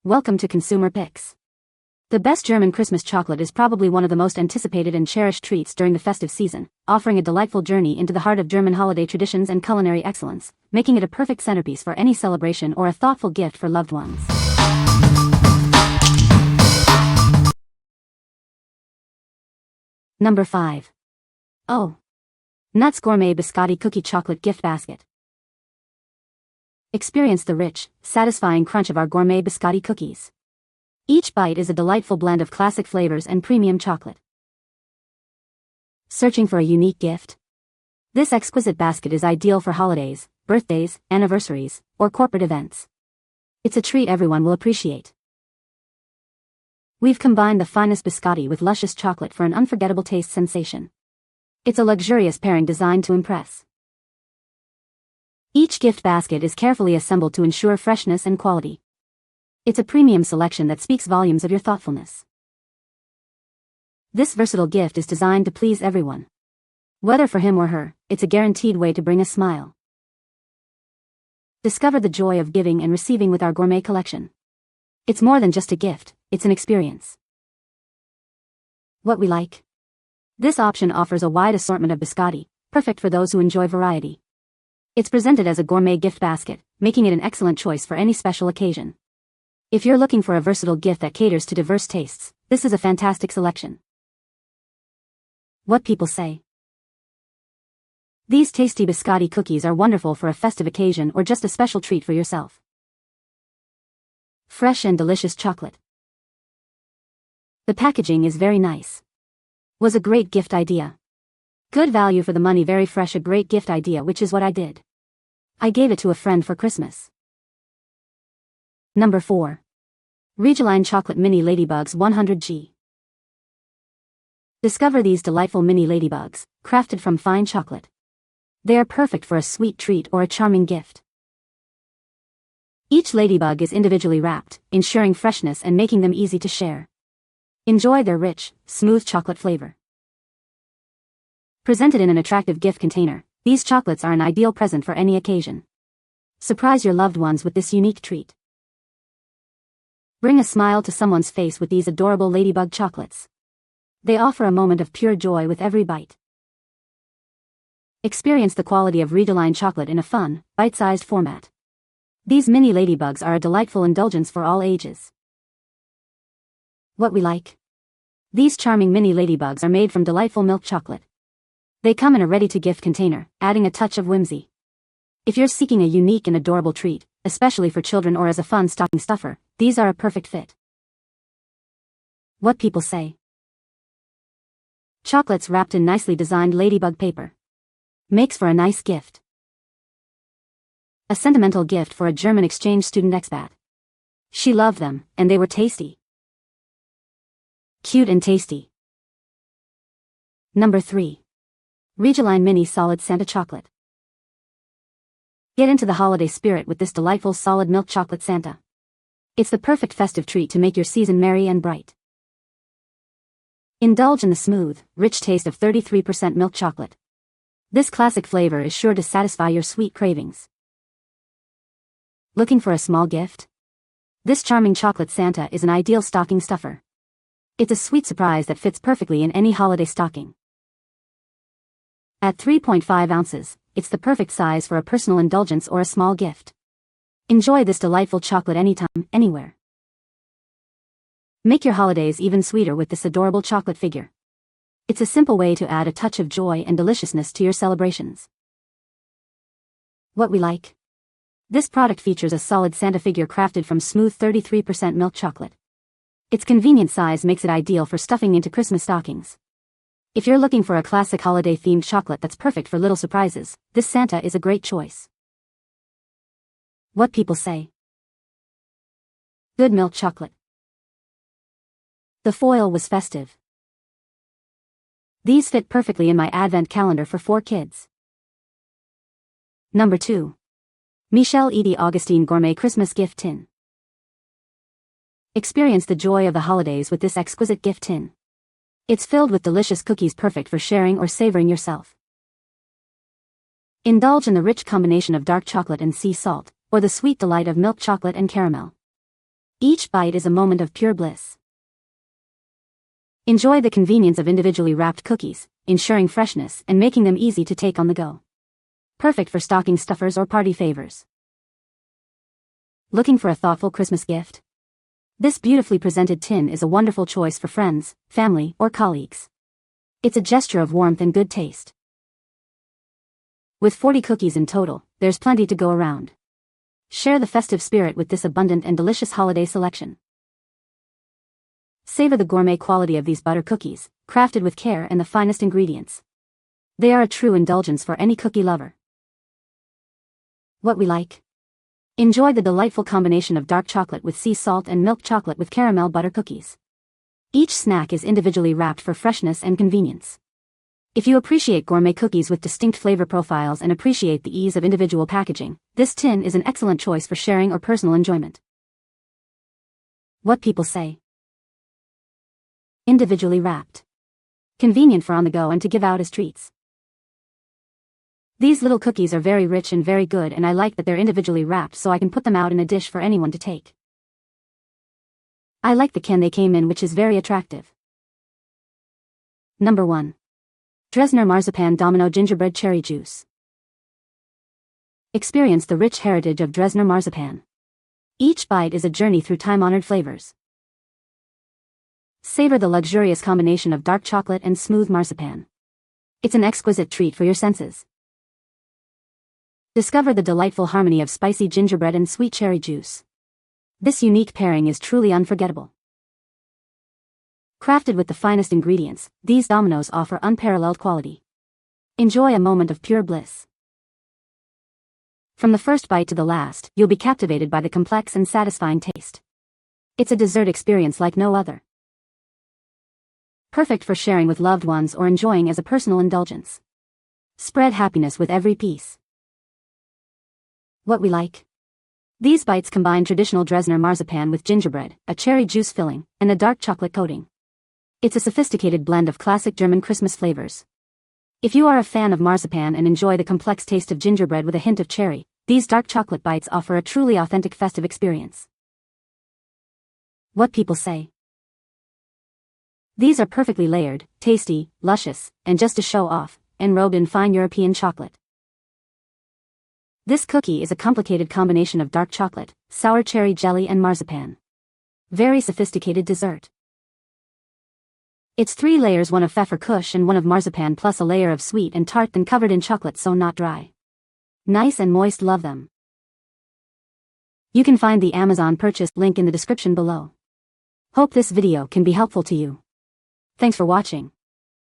Welcome to Consumer Picks. The best German Christmas chocolate is probably one of the most anticipated and cherished treats during the festive season, offering a delightful journey into the heart of German holiday traditions and culinary excellence, making it a perfect centerpiece for any celebration or a thoughtful gift for loved ones. Number 5. Oh. Nuts Gourmet Biscotti Cookie Chocolate Gift Basket. Experience the rich, satisfying crunch of our gourmet biscotti cookies. Each bite is a delightful blend of classic flavors and premium chocolate. Searching for a unique gift? This exquisite basket is ideal for holidays, birthdays, anniversaries, or corporate events. It's a treat everyone will appreciate. We've combined the finest biscotti with luscious chocolate for an unforgettable taste sensation. It's a luxurious pairing designed to impress. Each gift basket is carefully assembled to ensure freshness and quality. It's a premium selection that speaks volumes of your thoughtfulness. This versatile gift is designed to please everyone. Whether for him or her, it's a guaranteed way to bring a smile. Discover the joy of giving and receiving with our gourmet collection. It's more than just a gift, it's an experience. What we like? This option offers a wide assortment of biscotti, perfect for those who enjoy variety. It's presented as a gourmet gift basket, making it an excellent choice for any special occasion. If you're looking for a versatile gift that caters to diverse tastes, this is a fantastic selection. What people say. These tasty biscotti cookies are wonderful for a festive occasion or just a special treat for yourself. Fresh and delicious chocolate. The packaging is very nice. Was a great gift idea. Good value for the money, very fresh, a great gift idea, which is what I did. I gave it to a friend for Christmas. Number 4. Riegelein Chocolate Mini Ladybugs 100g. Discover these delightful mini ladybugs, crafted from fine chocolate. They are perfect for a sweet treat or a charming gift. Each ladybug is individually wrapped, ensuring freshness and making them easy to share. Enjoy their rich, smooth chocolate flavor. Presented in an attractive gift container, these chocolates are an ideal present for any occasion. Surprise your loved ones with this unique treat. Bring a smile to someone's face with these adorable ladybug chocolates. They offer a moment of pure joy with every bite. Experience the quality of Riegelein chocolate in a fun, bite-sized format. These mini ladybugs are a delightful indulgence for all ages. What we like? These charming mini ladybugs are made from delightful milk chocolate. They come in a ready-to-gift container, adding a touch of whimsy. If you're seeking a unique and adorable treat, especially for children or as a fun stocking stuffer, these are a perfect fit. What people say. Chocolates wrapped in nicely designed ladybug paper. Makes for a nice gift. A sentimental gift for a German exchange student expat. She loved them, and they were tasty. Cute and tasty. Number 3. Riegelein Mini Solid Santa Chocolate. Get into the holiday spirit with this delightful solid milk chocolate Santa. It's the perfect festive treat to make your season merry and bright. Indulge in the smooth, rich taste of 33% milk chocolate. This classic flavor is sure to satisfy your sweet cravings. Looking for a small gift? This charming chocolate Santa is an ideal stocking stuffer. It's a sweet surprise that fits perfectly in any holiday stocking. At 3.5 ounces, it's the perfect size for a personal indulgence or a small gift. Enjoy this delightful chocolate anytime, anywhere. Make your holidays even sweeter with this adorable chocolate figure. It's a simple way to add a touch of joy and deliciousness to your celebrations. What we like? This product features a solid Santa figure crafted from smooth 33% milk chocolate. Its convenient size makes it ideal for stuffing into Christmas stockings. If you're looking for a classic holiday-themed chocolate that's perfect for little surprises, this Santa is a great choice. What people say. Good milk chocolate. The foil was festive. These fit perfectly in my advent calendar for 4 kids. Number 2. Michel Augustin Gourmet Christmas Gift Tin. Experience the joy of the holidays with this exquisite gift tin. It's filled with delicious cookies perfect for sharing or savoring yourself. Indulge in the rich combination of dark chocolate and sea salt, or the sweet delight of milk chocolate and caramel. Each bite is a moment of pure bliss. Enjoy the convenience of individually wrapped cookies, ensuring freshness and making them easy to take on the go. Perfect for stocking stuffers or party favors. Looking for a thoughtful Christmas gift? This beautifully presented tin is a wonderful choice for friends, family, or colleagues. It's a gesture of warmth and good taste. With 40 cookies in total, there's plenty to go around. Share the festive spirit with this abundant and delicious holiday selection. Savor the gourmet quality of these butter cookies, crafted with care and the finest ingredients. They are a true indulgence for any cookie lover. What we like? Enjoy the delightful combination of dark chocolate with sea salt and milk chocolate with caramel butter cookies. Each snack is individually wrapped for freshness and convenience. If you appreciate gourmet cookies with distinct flavor profiles and appreciate the ease of individual packaging, this tin is an excellent choice for sharing or personal enjoyment. What people say. Individually wrapped. Convenient for on the go and to give out as treats. These little cookies are very rich and very good, and I like that they're individually wrapped so I can put them out in a dish for anyone to take. I like the can they came in, which is very attractive. Number 1. Dresdner Marzipan Domino Gingerbread Cherry Juice. Experience the rich heritage of Dresdner marzipan. Each bite is a journey through time-honored flavors. Savor the luxurious combination of dark chocolate and smooth marzipan. It's an exquisite treat for your senses. Discover the delightful harmony of spicy gingerbread and sweet cherry juice. This unique pairing is truly unforgettable. Crafted with the finest ingredients, these dominoes offer unparalleled quality. Enjoy a moment of pure bliss. From the first bite to the last, you'll be captivated by the complex and satisfying taste. It's a dessert experience like no other. Perfect for sharing with loved ones or enjoying as a personal indulgence. Spread happiness with every piece. What we like? These bites combine traditional Dresdner marzipan with gingerbread, a cherry juice filling, and a dark chocolate coating. It's a sophisticated blend of classic German Christmas flavors. If you are a fan of marzipan and enjoy the complex taste of gingerbread with a hint of cherry, these dark chocolate bites offer a truly authentic festive experience. What people say. These are perfectly layered, tasty, luscious, and just to show off, enrobed in fine European chocolate. This cookie is a complicated combination of dark chocolate, sour cherry jelly and marzipan. Very sophisticated dessert. It's 3 layers, one of Pfefferkuchen and one of marzipan, plus a layer of sweet and tart, then covered in chocolate so not dry. Nice and moist, love them. You can find the Amazon purchase link in the description below. Hope this video can be helpful to you. Thanks for watching.